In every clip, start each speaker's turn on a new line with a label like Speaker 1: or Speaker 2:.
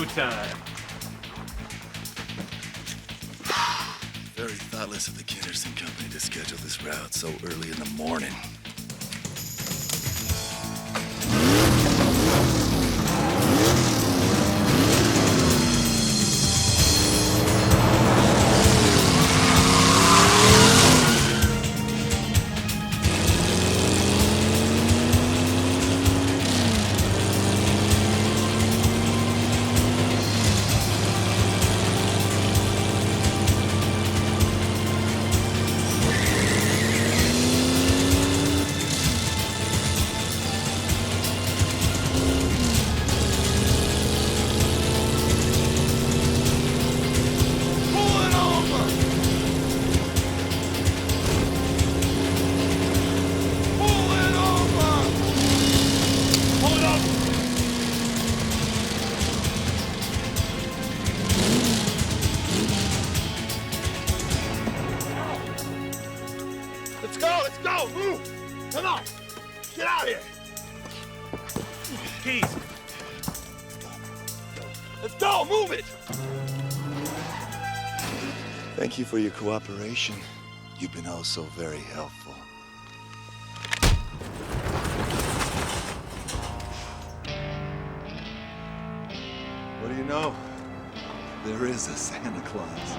Speaker 1: time.
Speaker 2: Very thoughtless of the Kenderson Company to schedule this route so early in the morning.
Speaker 3: Let's go! Move! Come on! Get out of here!
Speaker 1: Keys.
Speaker 3: Let's go! Move it!
Speaker 2: Thank you for your cooperation. You've been oh so very helpful. What do you know? There is a Santa Claus.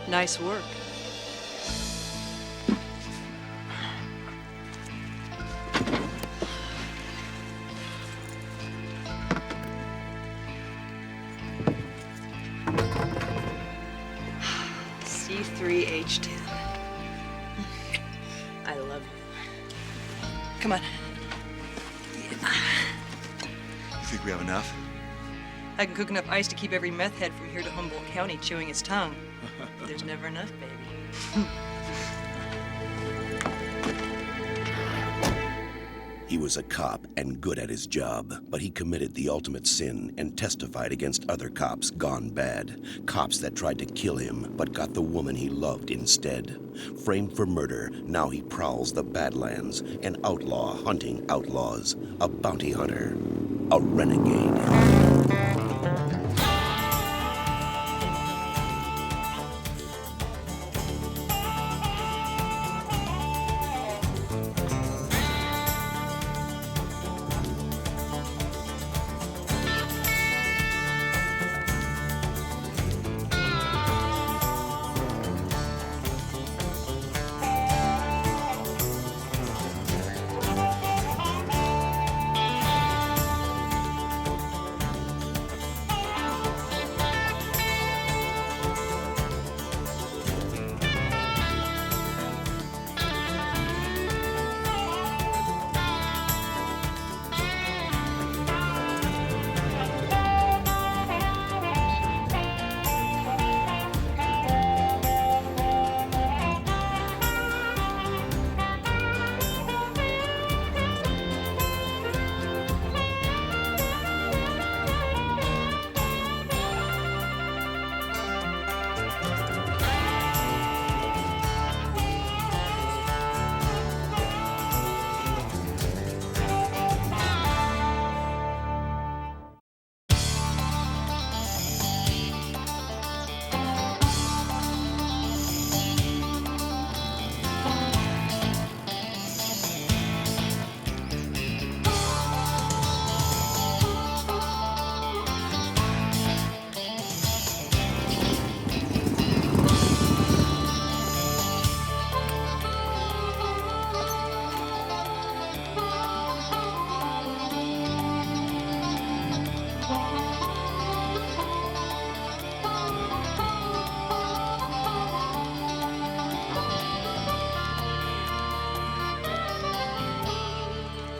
Speaker 4: Nice work. C3H10. I love you. Come on.
Speaker 2: You think we have enough?
Speaker 4: I can cook enough ice to keep every meth head from here to Humboldt County chewing his tongue. There's never enough, baby.
Speaker 5: He was a cop and good at his job, but he committed the ultimate sin and testified against other cops gone bad. Cops that tried to kill him, but got the woman he loved instead. Framed for murder, now he prowls the Badlands, an outlaw hunting outlaws, a bounty hunter, a renegade.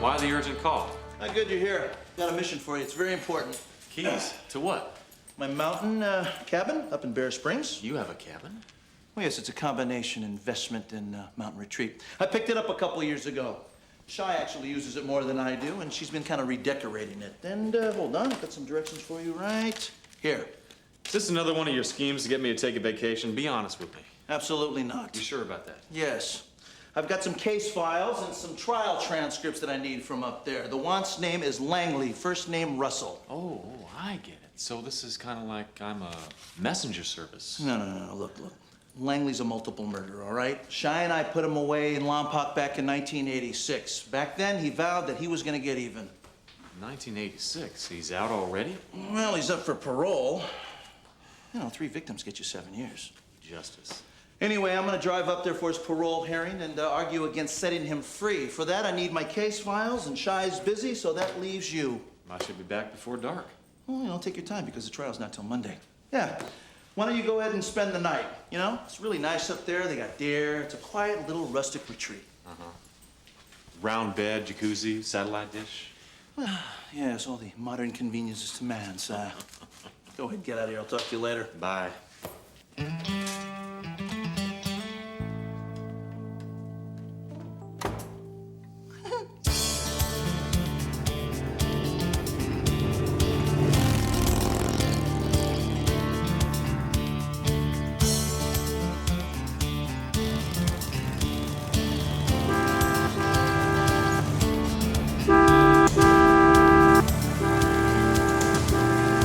Speaker 1: Why the urgent call?
Speaker 6: How good you're here. Got a mission for you. It's very important.
Speaker 1: Keys? To what?
Speaker 6: My mountain cabin up in Bear Springs.
Speaker 1: You have a cabin?
Speaker 6: Oh, yes, it's a combination investment and mountain retreat. I picked it up a couple of years ago. Shy actually uses it more than I do, and she's been kind of redecorating it. And hold on, I've got some directions for you right here.
Speaker 1: Is this another one of your schemes to get me to take a vacation? Be honest with me.
Speaker 6: Absolutely not.
Speaker 1: You sure about that?
Speaker 6: Yes. I've got some case files and some trial transcripts that I need from up there. The want's name is Langley, first name Russell.
Speaker 1: Oh, I get it. So this is kind of like I'm a messenger service.
Speaker 6: No. Look. Langley's a multiple murderer, all right? Shy and I put him away in Lompoc back in 1986. Back then, he vowed that he was gonna get even.
Speaker 1: 1986. He's out already?
Speaker 6: Well, he's up for parole. You know, 3 victims get you 7 years.
Speaker 1: Justice.
Speaker 6: Anyway, I'm gonna drive up there for his parole hearing and argue against setting him free. For that, I need my case files, and Shy's busy, so that leaves you.
Speaker 1: I should be back before dark.
Speaker 6: Well, you know, take your time because the trial's not till Monday. Yeah. Why don't you go ahead and spend the night? You know, it's really nice up there. They got deer. It's a quiet little rustic retreat.
Speaker 1: Round bed, jacuzzi, satellite dish.
Speaker 6: Well, yes, all the modern conveniences to man's. Go ahead, get out of here. I'll talk to you later.
Speaker 1: Bye.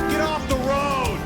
Speaker 3: Get off the road!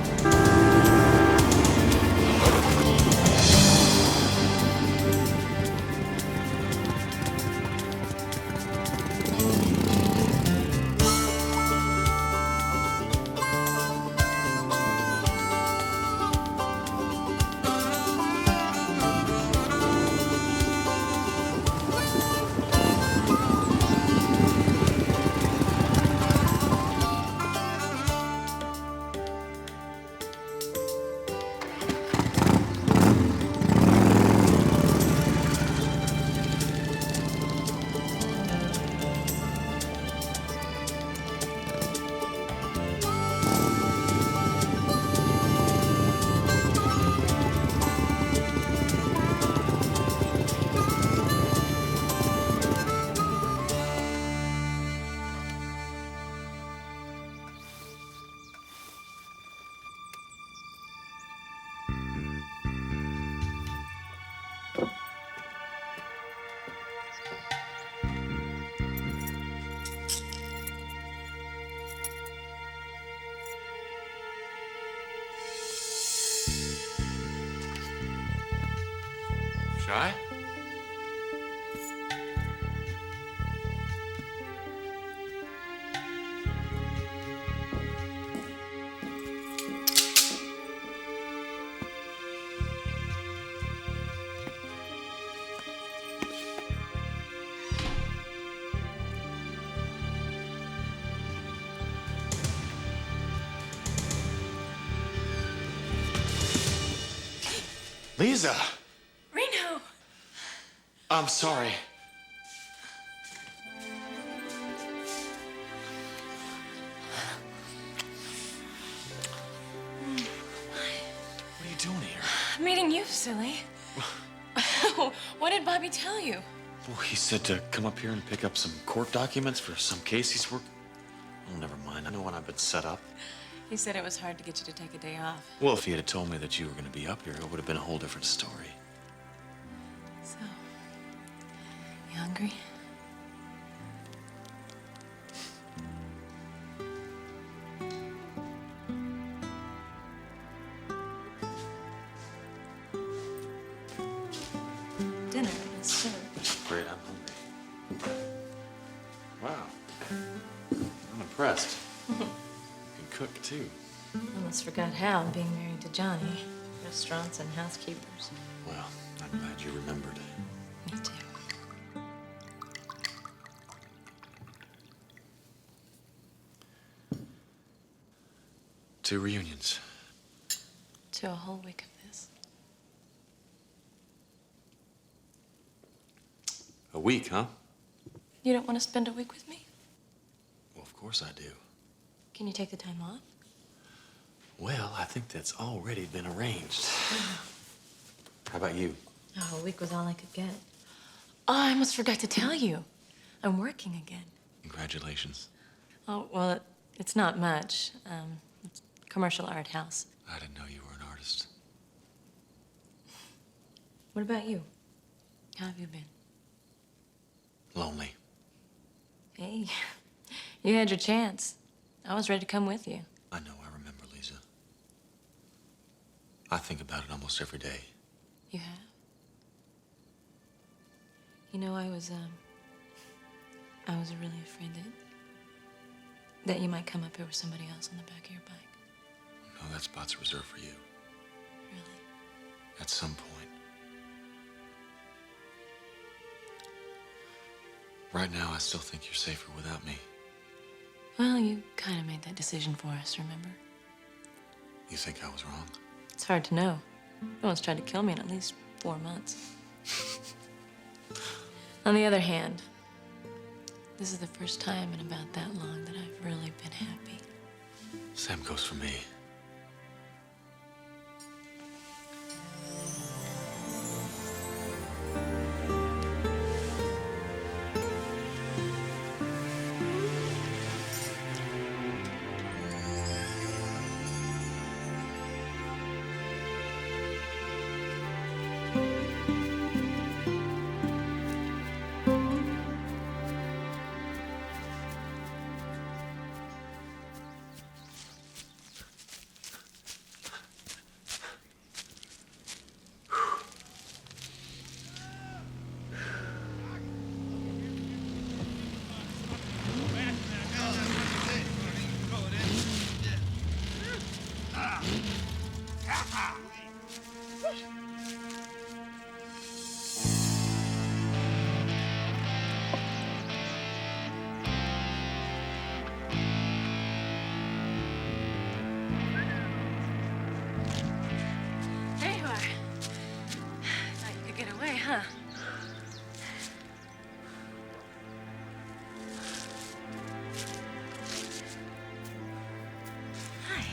Speaker 1: Shy? Lisa!
Speaker 4: Reno!
Speaker 1: I'm sorry. What are you doing here?
Speaker 7: Meeting you, silly. What did Bobby tell you?
Speaker 1: Well, he said to come up here and pick up some court documents for some case he's working. Oh, never mind. I know when I've been set up.
Speaker 7: He said it was hard to get you to take a day off.
Speaker 1: Well, if he had told me that you were going to be up here, it would have been a whole different story.
Speaker 7: So, you hungry? Dinner is served.
Speaker 1: Great, I'm hungry. Wow. I'm impressed. You can cook, too.
Speaker 7: Almost forgot Hal being married to Johnny. Restaurants and housekeepers.
Speaker 1: Well, I'm glad you remembered.
Speaker 7: Me too.
Speaker 1: 2 reunions.
Speaker 7: To a whole week of this.
Speaker 1: A week, huh?
Speaker 7: You don't want to spend a week with me?
Speaker 1: Well, of course I do.
Speaker 7: Can you take the time off?
Speaker 1: Well, I think that's already been arranged. How about you?
Speaker 7: Oh, a week was all I could get. Oh, I almost forgot to tell you. I'm working again.
Speaker 1: Congratulations.
Speaker 7: Oh, well, it's not much. It's a commercial art house.
Speaker 1: I didn't know you were an artist.
Speaker 7: What about you? How have you been?
Speaker 1: Lonely.
Speaker 7: Hey, you had your chance. I was ready to come with you.
Speaker 1: I know, I remember, Lisa. I think about it almost every day.
Speaker 7: You have? You know, I was really afraid that you might come up here with somebody else on the back of your bike.
Speaker 1: No, that spot's reserved for you.
Speaker 7: Really?
Speaker 1: At some point. Right now, I still think you're safer without me.
Speaker 7: Well, you kind of made that decision for us, remember?
Speaker 1: You think I was wrong?
Speaker 7: It's hard to know. No one's tried to kill me in at least 4 months. On the other hand, this is the first time in about that long that I've really been happy.
Speaker 1: Same goes for me.
Speaker 7: There you are. Thought you could get away, huh? Hi.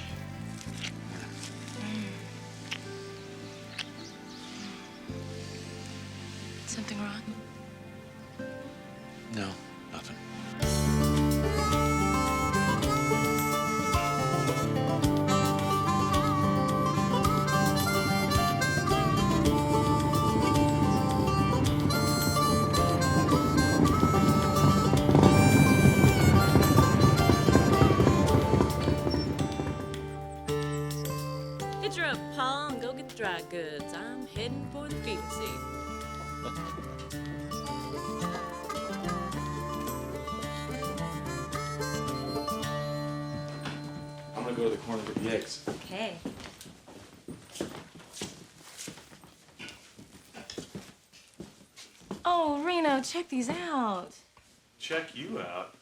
Speaker 7: Something wrong?
Speaker 1: No, nothing.
Speaker 8: Get your up, Paul, and go get the dry goods. I'm heading for the feeding seat.
Speaker 1: I'm gonna go to the corner to get the eggs.
Speaker 7: Okay. Oh, Reno, check these out.
Speaker 9: Check you out.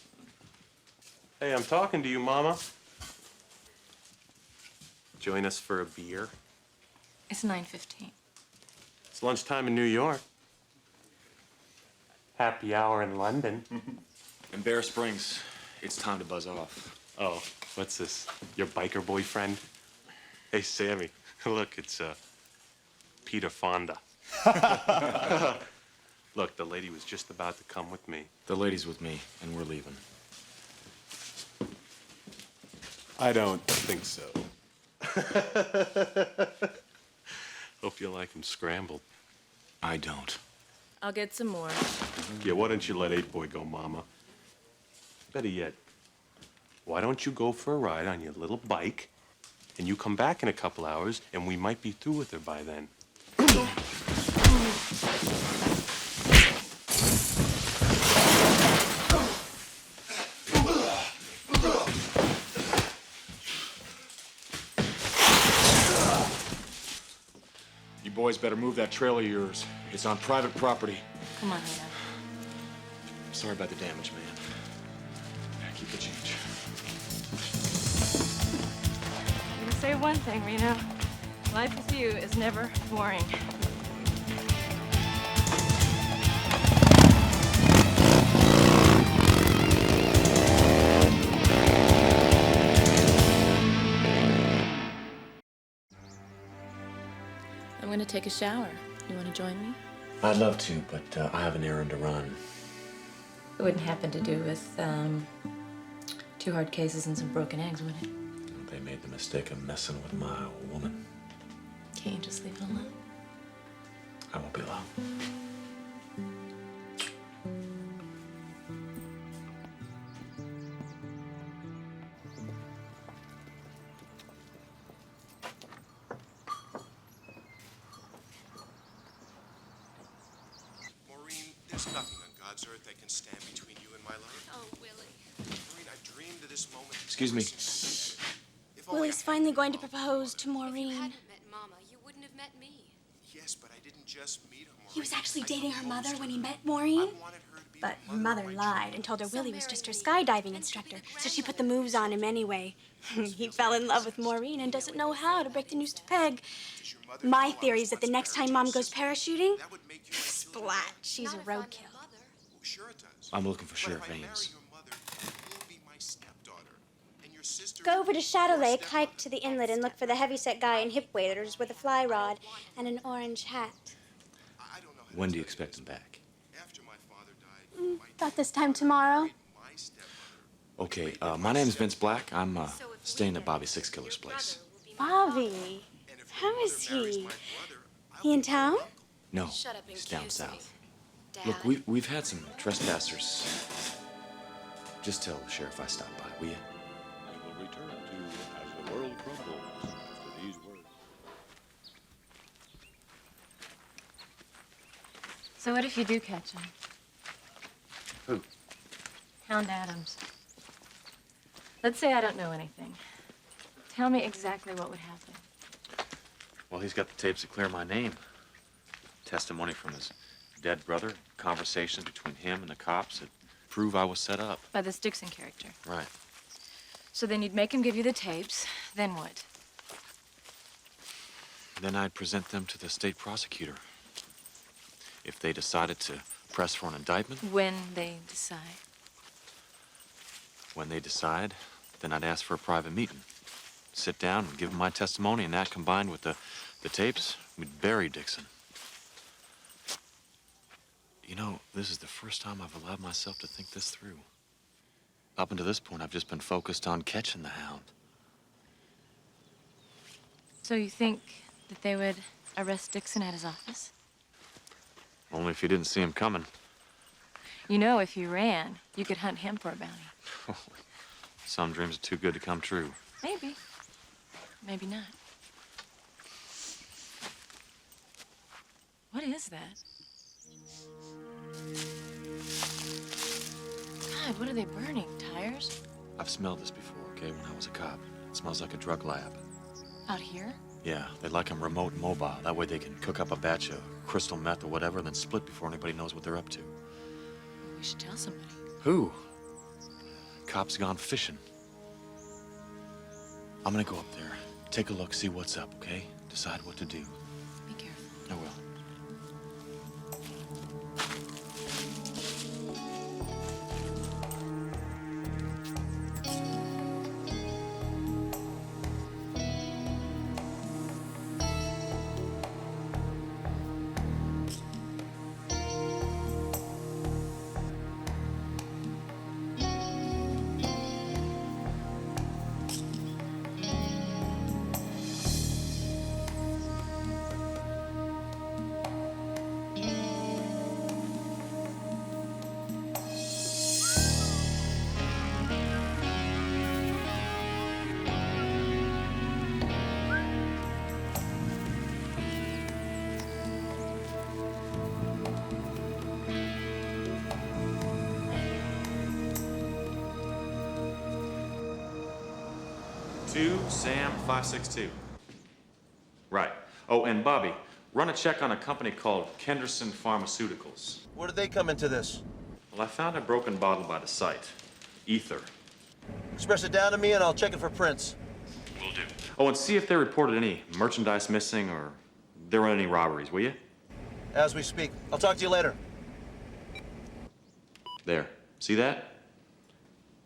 Speaker 9: Hey, I'm talking to you, Mama. Join us for a beer.
Speaker 7: It's 9:15.
Speaker 9: It's lunchtime in New York. Happy hour in London.
Speaker 1: In Bear Springs, it's time to buzz off.
Speaker 9: Oh, what's this? Your biker boyfriend? Hey, Sammy. Look, it's Peter Fonda. Look, the lady was just about to come with me.
Speaker 1: The lady's with me, and we're leaving.
Speaker 9: I don't think so. Hope you like them scrambled.
Speaker 1: I don't.
Speaker 8: I'll get some more.
Speaker 9: Yeah, why don't you let 8-Boy go, Mama? Better yet, why don't you go for a ride on your little bike, and you come back in a couple hours, and we might be through with her by then.
Speaker 1: You boys better move that trailer of yours. It's on private property.
Speaker 7: Come on, Reno.
Speaker 1: Sorry about the damage, man. Keep the change.
Speaker 7: I'm gonna say one thing, Reno. Life with you is never boring.
Speaker 8: I'm gonna take a shower. You wanna join me?
Speaker 1: I'd love to, but I have an errand to run.
Speaker 7: It wouldn't happen to do with 2 hard cases and some broken eggs, would it?
Speaker 1: They made the mistake of messing with my old woman.
Speaker 7: Can't you just leave it alone?
Speaker 1: I won't be long.
Speaker 10: God's earth that can stand between you and my love?
Speaker 8: Oh, Willie.
Speaker 10: Maureen, I dreamed of this moment.
Speaker 1: Excuse me.
Speaker 11: Willie's finally going to propose to
Speaker 12: If you
Speaker 11: Maureen.
Speaker 12: hadn't met Mama, you wouldn't have met me.
Speaker 10: Yes, but I didn't just meet her, Maureen.
Speaker 11: He was actually
Speaker 10: I
Speaker 11: dating her mother
Speaker 10: proposed
Speaker 11: when
Speaker 10: to
Speaker 11: he
Speaker 10: her.
Speaker 11: met Maureen.
Speaker 10: I wanted her to be
Speaker 11: But
Speaker 10: the
Speaker 11: her
Speaker 10: mother
Speaker 11: mother
Speaker 10: of my
Speaker 11: lied
Speaker 10: children.
Speaker 11: and told her
Speaker 12: So
Speaker 11: Willie was just her
Speaker 12: marry me,
Speaker 11: skydiving
Speaker 12: and
Speaker 11: instructor.
Speaker 12: she'll be the
Speaker 11: So she put the
Speaker 12: grandmother.
Speaker 11: moves on him anyway. He fell in love with Maureen and doesn't know how to break the news to peg.
Speaker 10: Does your mother
Speaker 11: My
Speaker 10: know I
Speaker 11: theory
Speaker 10: was
Speaker 11: is that the
Speaker 10: once
Speaker 11: next
Speaker 10: married
Speaker 11: time
Speaker 10: to
Speaker 11: Mom
Speaker 10: your
Speaker 11: goes
Speaker 10: sister?
Speaker 11: parachuting,
Speaker 10: That would make you my children.
Speaker 11: splat, she's a
Speaker 12: Not if I'm your
Speaker 11: roadkill.
Speaker 12: mother.
Speaker 10: Sure it does.
Speaker 1: I'm looking for
Speaker 10: But
Speaker 1: Sheriff
Speaker 10: if I marry
Speaker 1: Ames.
Speaker 10: your mother, you'll be my stepdaughter. And your sister
Speaker 13: Go over to Shadow
Speaker 10: your
Speaker 13: Lake,
Speaker 10: stepmother.
Speaker 13: hike to the inlet, and look for the heavyset guy in hip waders with a fly rod and an orange hat.
Speaker 10: I don't know how to
Speaker 1: When do you
Speaker 10: tell
Speaker 1: expect him
Speaker 10: this.
Speaker 1: back?
Speaker 10: After my father died, my
Speaker 13: About this time tomorrow.
Speaker 10: my stepmother.
Speaker 1: Okay, my name's Vince Black. I'm
Speaker 12: So if we
Speaker 1: staying at
Speaker 12: get
Speaker 1: Bobby
Speaker 12: married,
Speaker 1: Six Killer's
Speaker 12: your
Speaker 1: place.
Speaker 12: brother will be my
Speaker 13: Bobby.
Speaker 10: And if
Speaker 13: How
Speaker 10: your mother
Speaker 13: is
Speaker 10: marries
Speaker 13: he?
Speaker 10: my brother, I'll
Speaker 13: He in
Speaker 10: be her
Speaker 13: town?
Speaker 10: uncle.
Speaker 1: No,
Speaker 12: Shut up and
Speaker 1: he's down
Speaker 12: kiss me.
Speaker 1: south.
Speaker 12: Dad.
Speaker 1: Look, we've had some trespassers. Just tell the sheriff I stopped by, will you?
Speaker 14: We will return to As the World Crumbles after these words.
Speaker 7: So what if you do catch him?
Speaker 1: Who?
Speaker 7: Hound Adams. Let's say I don't know anything. Tell me exactly what would happen.
Speaker 1: Well, he's got the tapes that clear my name. Testimony from his dead brother, conversations between him and the cops that prove I was set up.
Speaker 7: By this Dixon character.
Speaker 1: Right.
Speaker 7: So then you'd make him give you the tapes. Then what?
Speaker 1: Then I'd present them to the state prosecutor. If they decided to press for an indictment,
Speaker 7: When they decide.
Speaker 1: when they decide, then I'd ask for a private meeting. Sit down and give them my testimony, and that combined with the tapes, we'd bury Dixon. You know, this is the first time I've allowed myself to think this through. Up until this point, I've just been focused on catching the hound.
Speaker 7: So you think that they would arrest Dixon at his office?
Speaker 1: Only if you didn't see him coming.
Speaker 7: You know, if you ran, you could hunt him for a bounty.
Speaker 1: Some dreams are too good to come true.
Speaker 7: Maybe. Maybe not. What is that? God, what are they burning? Tires?
Speaker 1: I've smelled this before, okay, when I was a cop. It smells like a drug lab.
Speaker 7: Out here?
Speaker 1: Yeah, they like them remote and mobile. That way they can cook up a batch of crystal meth or whatever, and then split before anybody knows what they're up to.
Speaker 7: We should tell somebody.
Speaker 1: Who? Cops gone fishing. I'm gonna go up there, take a look, see what's up, okay? Decide what to do.
Speaker 7: Be careful.
Speaker 1: I will. Sam 562. Right. Oh, and Bobby, run a check on a company called Kenderson Pharmaceuticals.
Speaker 6: Where did they come into this?
Speaker 1: Well, I found a broken bottle by the site. Ether.
Speaker 6: Express it down to me and I'll check it for prints.
Speaker 1: Will do. Oh, and see if they reported any merchandise missing or there were any robberies, will you?
Speaker 6: As we speak. I'll talk to you later.
Speaker 1: There. See that?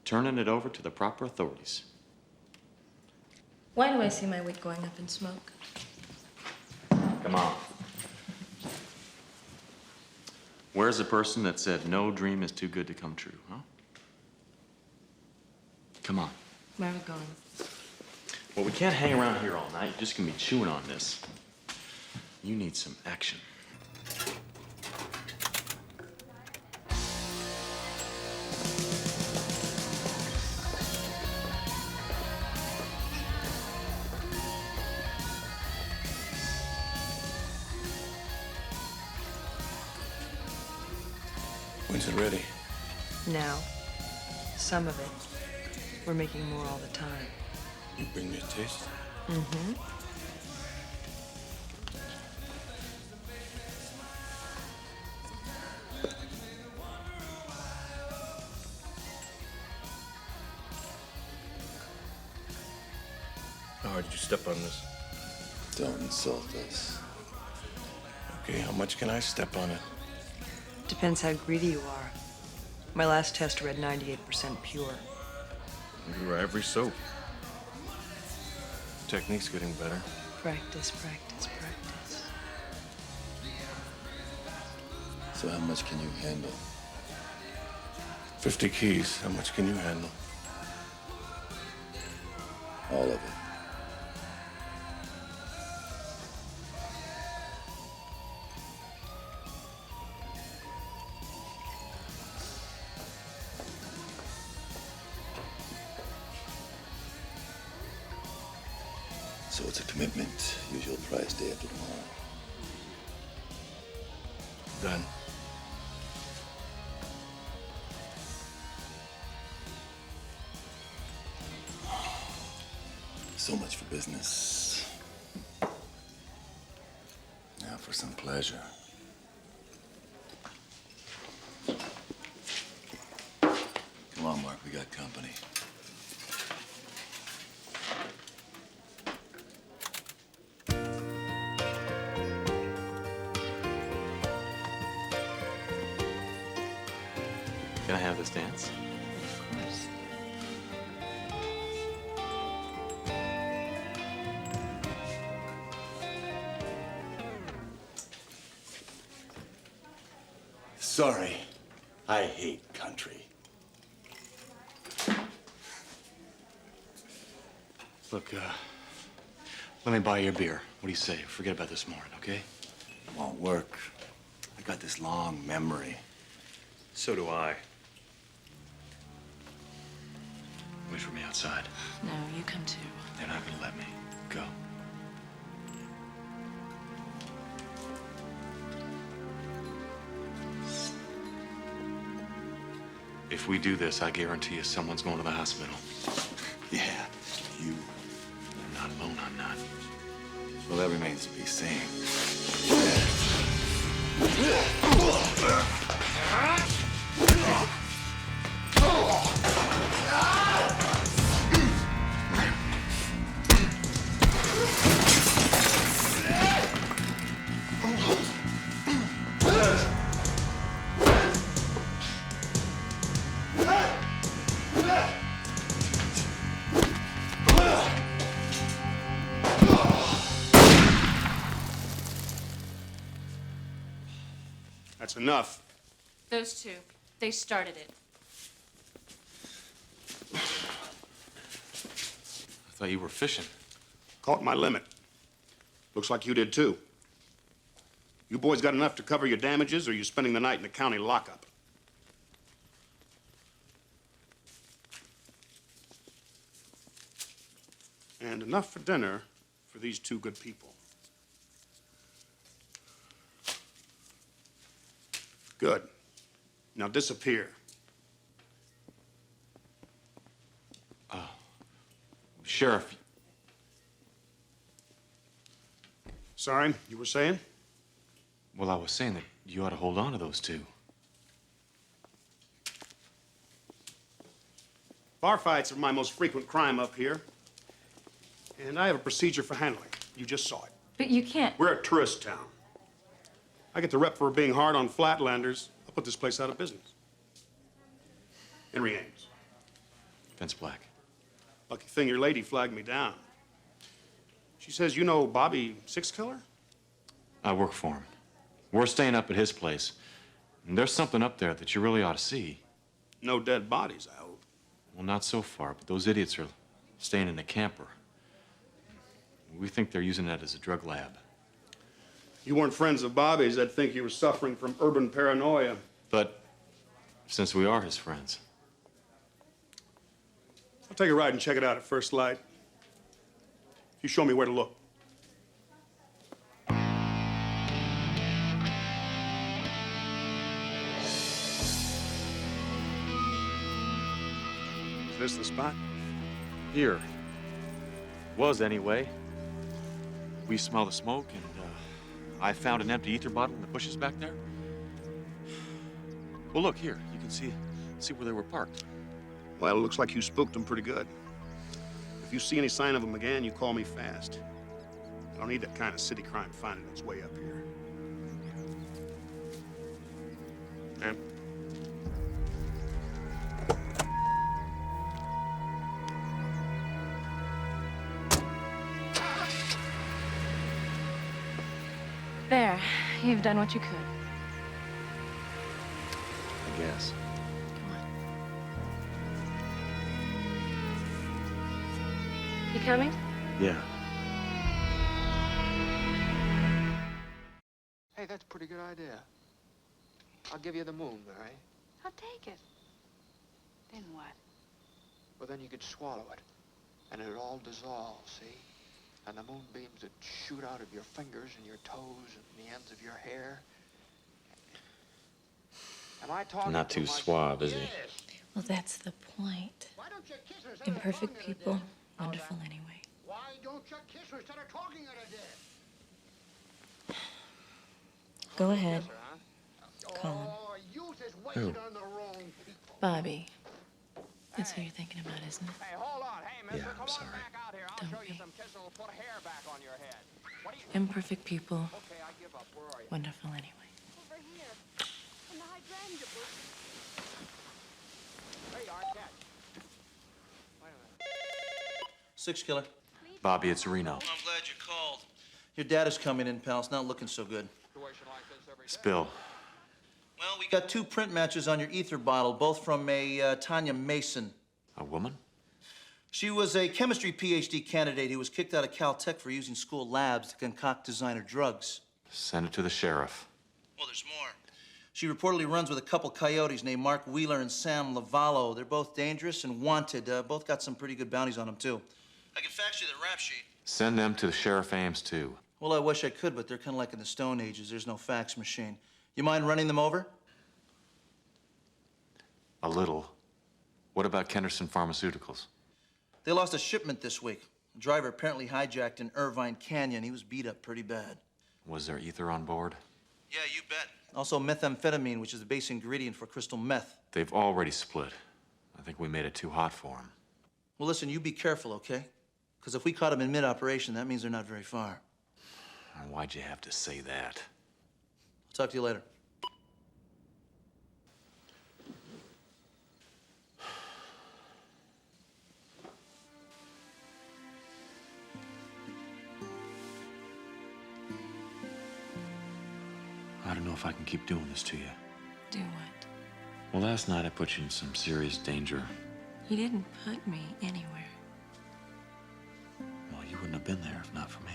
Speaker 1: Turning it over to the proper authorities.
Speaker 7: Why do I see my wig going up in smoke?
Speaker 1: Come on. Where's the person that said no dream is too good to come true, huh? Come on.
Speaker 7: Where are we going?
Speaker 1: Well, we can't hang around here all night. You're just gonna be chewing on this. You need some action.
Speaker 2: When's it ready?
Speaker 4: Now, some of it. We're making more all the time.
Speaker 2: You bring me a taste?
Speaker 4: Mm-hmm.
Speaker 2: How hard did you step on this? Don't insult us. Okay, how much can I step on it?
Speaker 4: Depends how greedy you are. My last test read 98% pure.
Speaker 2: Your ivory soap. Technique's getting better.
Speaker 4: Practice, practice, practice.
Speaker 2: So how much can you handle? 50 keys. How much can you handle? All of it. So it's a commitment. Usual price day after tomorrow. Done. So much for business. Now for some pleasure. Come on, Mark, we got company.
Speaker 1: Can I have this dance?
Speaker 4: Of course.
Speaker 2: Sorry, I hate country.
Speaker 15: Look, let me buy you a beer. What do you say? Forget about this morning, okay?
Speaker 2: Won't work. I got this long memory.
Speaker 9: So do I.
Speaker 15: Wait for me outside.
Speaker 4: No, you come too.
Speaker 15: They're not gonna let me go. If we do this, I guarantee you someone's going to the hospital.
Speaker 2: Yeah, you.
Speaker 15: I'm not alone on that.
Speaker 2: Well, that remains to be seen.
Speaker 14: That's enough.
Speaker 7: Those two, they started it.
Speaker 15: I thought you were fishing.
Speaker 14: Caught my limit. Looks like you did too. You boys got enough to cover your damages, or you spending the night in the county lockup? And enough for dinner for these two good people. Good. Now disappear.
Speaker 1: Sheriff,
Speaker 14: Sorry, you were saying?
Speaker 1: well, I was saying that you ought to hold on to those two.
Speaker 14: Bar fights are my most frequent crime up here. And I have a procedure for handling. You just saw it.
Speaker 7: But you can't.
Speaker 14: We're a tourist town. I get the rep for being hard on flatlanders. I'll put this place out of business. Henry Ames.
Speaker 1: Vince Black.
Speaker 14: Lucky thing your lady flagged me down. She says you know Bobby Six Killer?
Speaker 1: I work for him. We're staying up at his place. And there's something up there that you really ought to see.
Speaker 14: No dead bodies, I hope.
Speaker 1: Well, not so far, but those idiots are staying in the camper. We think they're using that as a drug lab.
Speaker 14: You weren't friends of Bobby's, I'd think you were suffering from urban paranoia.
Speaker 1: But since we are his friends,
Speaker 14: I'll take a ride and check it out at first light. You show me where to look. this the spot?
Speaker 1: Here. Was anyway. We smell the smoke, and I found an empty ether bottle in the bushes back there. Well, look here. You can see where they were parked.
Speaker 14: Well, it looks like you spooked them pretty good. If you see any sign of them again, you call me fast. I don't need that kind of city crime finding its way up here. Ma'am?
Speaker 7: There, you've done what you could.
Speaker 1: I guess.
Speaker 7: You coming?
Speaker 1: Yeah.
Speaker 16: Hey, that's a pretty good idea. I'll give you the moon, Mary.
Speaker 17: I'll take it. Then what?
Speaker 16: Well, then you could swallow it, and it'd all dissolve, see? And the moonbeams would shoot out of your fingers and your toes and the ends of your hair. Am I talking
Speaker 1: Not too suave, is he?
Speaker 7: Well, that's the point. Imperfect people, wonderful anyway.
Speaker 3: Why don't you kiss her instead of talking at her, Dad?
Speaker 7: Go ahead. Call him.
Speaker 3: Oh, youth is wasted on the wrong people.
Speaker 7: Bobby. That's who you're thinking about, isn't it?
Speaker 3: Hey, hold on. Hey, mister,
Speaker 1: Yeah, I'm
Speaker 3: come
Speaker 1: sorry.
Speaker 3: on back out here. I'll
Speaker 7: Don't
Speaker 3: show you
Speaker 7: be.
Speaker 3: some kids that'll put hair back on your head. What do you...
Speaker 7: Imperfect people,
Speaker 3: Okay, I give up. Where are you?
Speaker 7: wonderful anyway.
Speaker 3: Over here. In the hydrangea bush. Hey, our cat. Wait a minute.
Speaker 6: Six killer.
Speaker 1: Bobby, it's Reno.
Speaker 6: I'm glad you called. Your dad is coming in, pal. It's not looking so good.
Speaker 1: Spill.
Speaker 6: Well, we got 2 print matches on your ether bottle, both from a Tanya Mason.
Speaker 1: A woman?
Speaker 6: She was a chemistry PhD candidate who was kicked out of Caltech for using school labs to concoct designer drugs.
Speaker 1: Send it to the sheriff.
Speaker 6: Well, there's more. She reportedly runs with a couple coyotes named Mark Wheeler and Sam Lavallo. They're both dangerous and wanted. Both got some pretty good bounties on them, too. I can fax you the rap sheet.
Speaker 1: Send them to the Sheriff Ames, too.
Speaker 6: Well, I wish I could, but they're kind of like in the Stone Ages. There's no fax machine. You mind running them over?
Speaker 1: A little. What about Kenderson Pharmaceuticals?
Speaker 6: They lost a shipment this week. The driver apparently hijacked in Irvine Canyon. He was beat up pretty bad.
Speaker 1: Was there ether on board?
Speaker 6: Yeah, you bet. Also methamphetamine, which is the base ingredient for crystal meth.
Speaker 1: They've already split. I think we made it too hot for them.
Speaker 6: Well, listen, you be careful, okay? Because if we caught them in mid-operation, that means they're not very far.
Speaker 1: Why'd you have to say that?
Speaker 6: I'll talk to you later.
Speaker 1: I don't know if I can keep doing this to you.
Speaker 7: Do what?
Speaker 1: Well, last night I put you in some serious danger.
Speaker 7: You didn't put me anywhere.
Speaker 1: Well, you wouldn't have been there if not for me.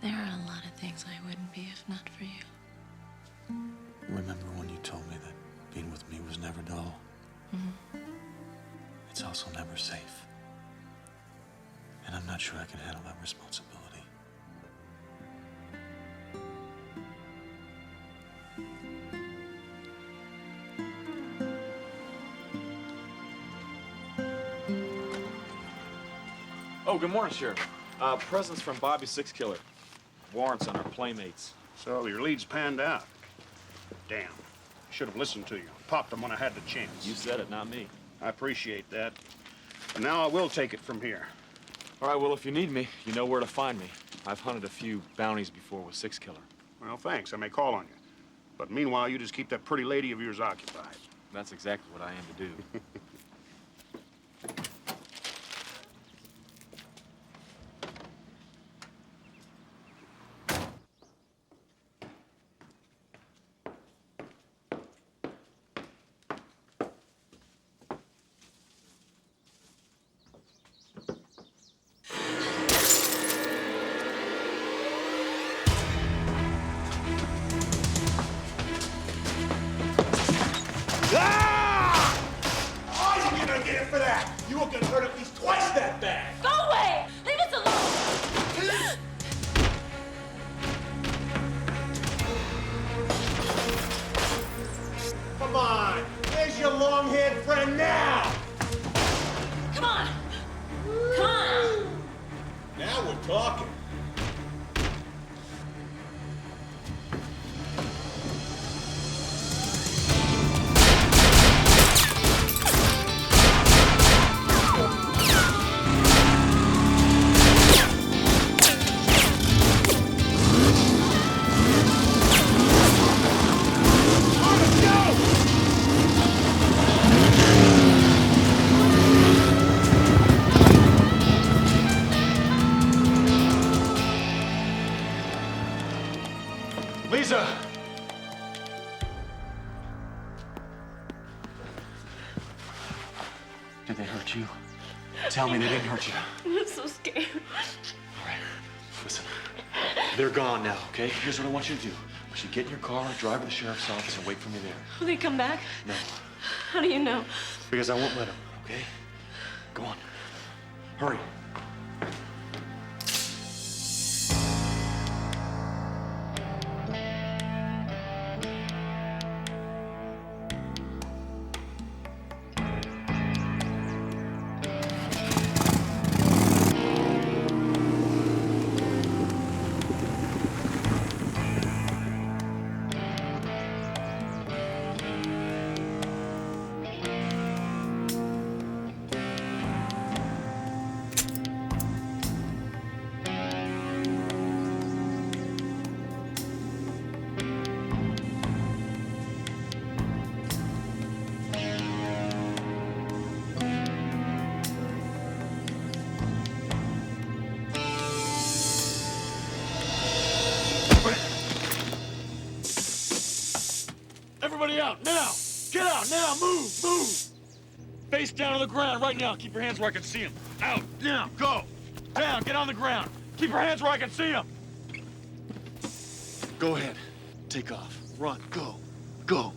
Speaker 7: There are a lot of things I wouldn't be if not for you.
Speaker 1: Remember when you told me that being with me was never dull?
Speaker 7: Mm-hmm.
Speaker 1: It's also never safe. And I'm not sure I can handle that responsibility. Oh, good morning, Sheriff. Presents from Bobby Six Killer. Warrants on our playmates.
Speaker 14: So your lead's panned out. Damn. I should have listened to you. Popped them when I had the chance.
Speaker 1: You said it, not me.
Speaker 14: I appreciate that. But now I will take it from here.
Speaker 1: All right, well, if you need me, you know where to find me. I've hunted a few bounties before with Six Killer.
Speaker 14: Well, thanks. I may call on you. But meanwhile, you just keep that pretty lady of yours occupied.
Speaker 1: That's exactly what I aim to do.
Speaker 3: For that, you will get hurt at least twice that bad.
Speaker 8: Go away! Leave us alone!
Speaker 3: Come on, where's your long-haired friend now?
Speaker 15: Did they hurt you? Tell me they didn't hurt you.
Speaker 8: I'm so scared.
Speaker 15: All right, listen. They're gone now, okay? Here's what I want you to do. I want you to get in your car, drive to the sheriff's office, and wait for me there.
Speaker 8: Will they come back?
Speaker 15: No,
Speaker 8: How do you know?
Speaker 15: because I won't let them, okay? Go on. Hurry.
Speaker 3: Everybody out, now! Get out, now, move, move! Face down on the ground right now. Keep your hands where I can see them. Out, now, go! Down, get on the ground. Keep your hands where I can see them.
Speaker 15: Go ahead. Take off. Run. Go. Go.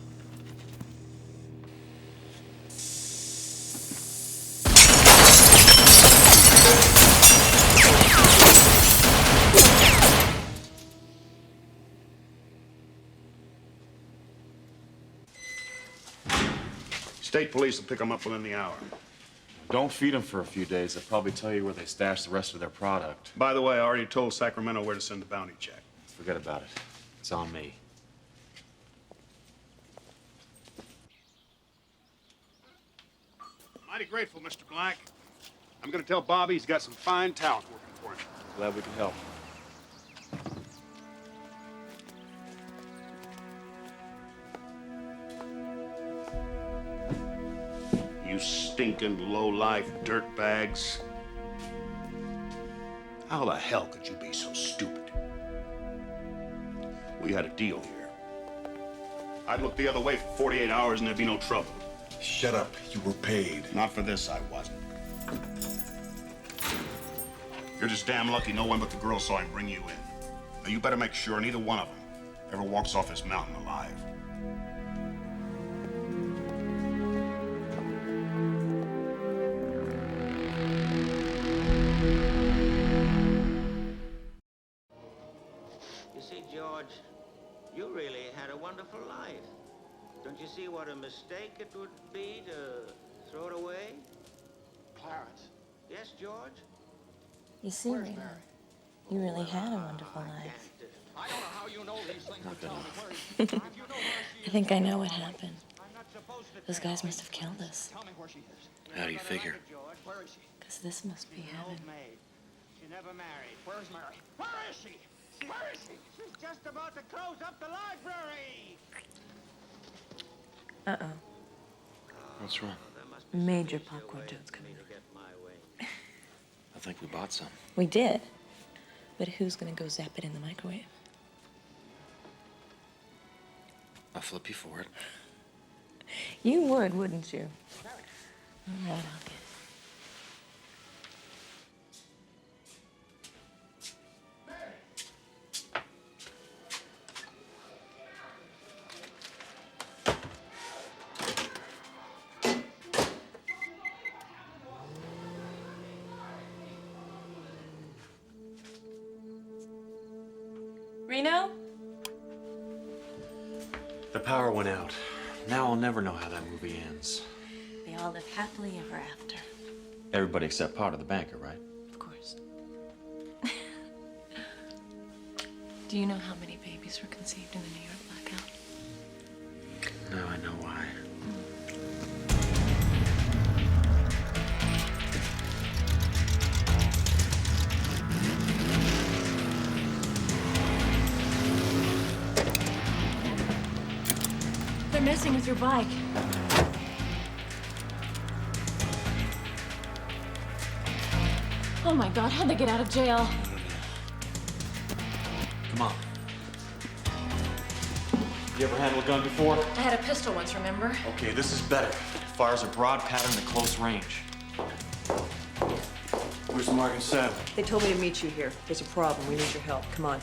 Speaker 14: State police will pick them up within the hour.
Speaker 1: Don't feed them for a few days. They'll probably tell you where they stash the rest of their product.
Speaker 14: By the way, I already told Sacramento where to send the bounty check.
Speaker 1: Forget about it. It's on me.
Speaker 14: Mighty grateful, Mr. Black. I'm gonna tell Bobby he's got some fine talent working for him.
Speaker 1: Glad we can help.
Speaker 14: You stinking low-life dirtbags. How the hell could you be so stupid? We had a deal here. I'd look the other way for 48 hours and there'd be no trouble.
Speaker 2: Shut up. You were paid.
Speaker 14: Not for this, I wasn't. You're just damn lucky no one but the girl saw him bring you in. Now, you better make sure neither one of them ever walks off this mountain alive.
Speaker 18: You see, George, you really had a wonderful life. Don't you see what a mistake it would be to throw it away?
Speaker 16: Clarence.
Speaker 18: Yes, George?
Speaker 7: You see, Reno, you really had a wonderful life.
Speaker 16: I don't know how you know these things, but tell me where is she? If you know where she
Speaker 7: I think I know what happened. Those guys must have killed us.
Speaker 16: Tell me where she is.
Speaker 15: How do you figure?
Speaker 16: Where is she?
Speaker 7: Because this must be heaven.
Speaker 18: She never married.
Speaker 16: Where's Mary? Where is she? Where is she?
Speaker 18: She's just about to close up the library.
Speaker 7: Uh-oh.
Speaker 15: What's wrong?
Speaker 7: Major popcorn jokes coming on.
Speaker 15: I think we bought some.
Speaker 7: We did. But who's gonna go zap it in the microwave?
Speaker 15: I'll flip you for it.
Speaker 7: You would, wouldn't you? All right, I'll get it. Reno?
Speaker 1: The power went out. Now I'll never know how that movie ends.
Speaker 7: They all live happily ever after.
Speaker 1: Everybody except Potter the banker, right?
Speaker 7: Of course. Do you know how many babies were conceived in the New York blackout?
Speaker 1: Now I know why.
Speaker 7: They're messing with your bike. Oh my God, how'd they get out of jail?
Speaker 1: Come on. You ever handled a gun before?
Speaker 7: I had a pistol once, remember?
Speaker 15: Okay, this is better.
Speaker 1: Fires a broad pattern at close range.
Speaker 2: Where's Mark and Saddle?
Speaker 4: They told me to meet you here. There's a problem. We need your help. Come on.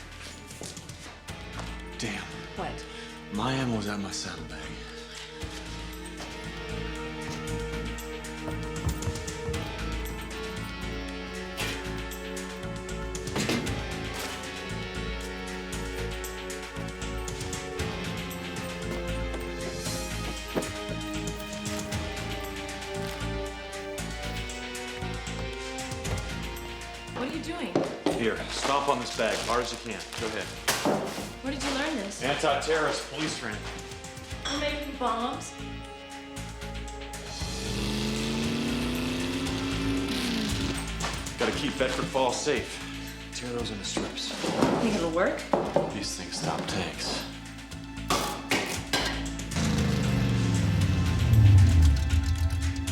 Speaker 1: Damn.
Speaker 4: What?
Speaker 1: My ammo was out of my saddlebag.
Speaker 7: What are you doing?
Speaker 1: Here, stomp on this bag, hard as you can. Go ahead.
Speaker 7: Where did you learn this?
Speaker 1: Anti-terrorist police training.
Speaker 7: We're making bombs.
Speaker 1: Gotta keep Bedford Falls safe. Tear those into strips.
Speaker 4: Think it'll work?
Speaker 1: These things stop tanks.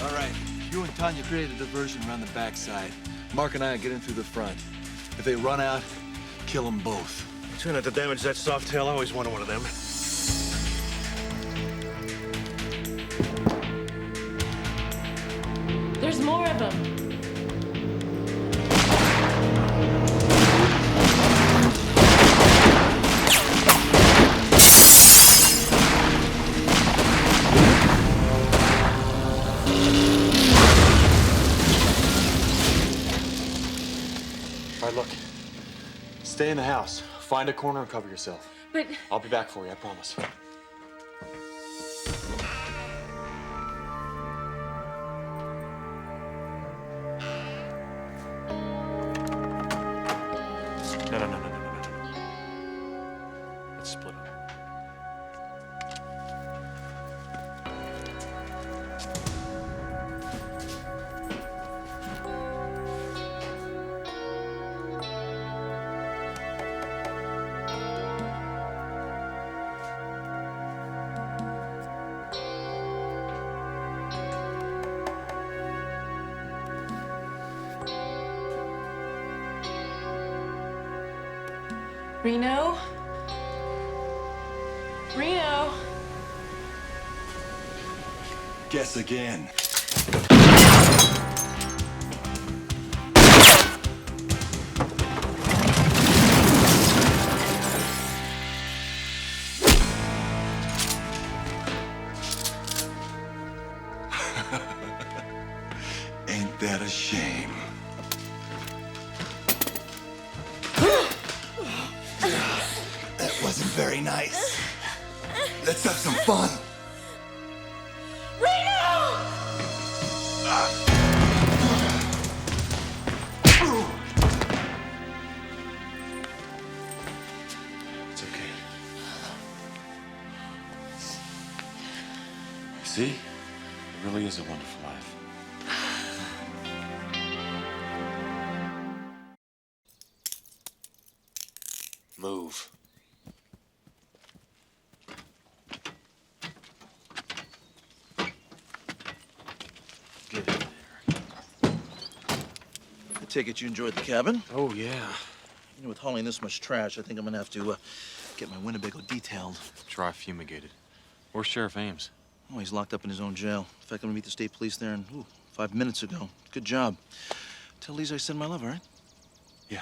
Speaker 3: All right, you and Tanya created a diversion around the backside. Mark and I get in through the front. If they run out, kill them both.
Speaker 2: Try not to damage that soft tail. I always wanted one of them.
Speaker 7: There's more of them.
Speaker 1: All right, look. Stay in the house. Find a corner and cover yourself.
Speaker 7: But
Speaker 1: I'll be back for you, I promise. No. Let's split up.
Speaker 7: Reno? Reno?
Speaker 3: Guess again. Ain't that a shame? That wasn't very nice. Let's have some fun.
Speaker 1: It's okay. See? It really is a wonderful life. Move. Get in there.
Speaker 6: I take it you enjoyed the cabin?
Speaker 1: Oh, yeah.
Speaker 6: You know, with hauling this much trash, I think I'm gonna have to get my Winnebago detailed.
Speaker 1: Try fumigated. Where's Sheriff Ames?
Speaker 6: Oh, he's locked up in his own jail. In fact, I'm gonna meet the state police there in 5 minutes ago. Good job. Tell Lisa I send my love, all right?
Speaker 1: Yeah.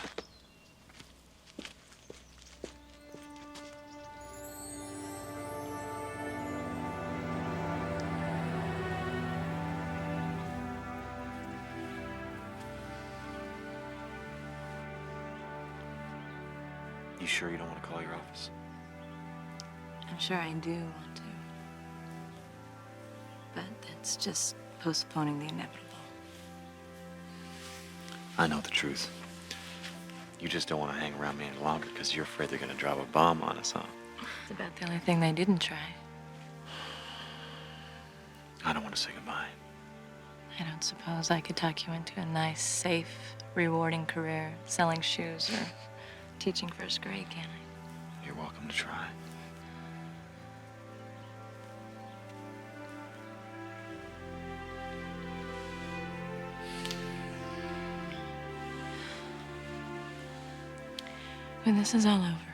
Speaker 1: You sure you don't want to call your office?
Speaker 7: I'm sure I do want to. But that's just postponing the inevitable.
Speaker 1: I know the truth. You just don't want to hang around me any longer because you're afraid they're going to drop a bomb on us, huh?
Speaker 7: It's about the only thing they didn't try.
Speaker 1: I don't want to say goodbye.
Speaker 7: I don't suppose I could talk you into a nice, safe, rewarding career selling shoes or teaching first grade, can I?
Speaker 1: You're welcome to try.
Speaker 7: When this is all over,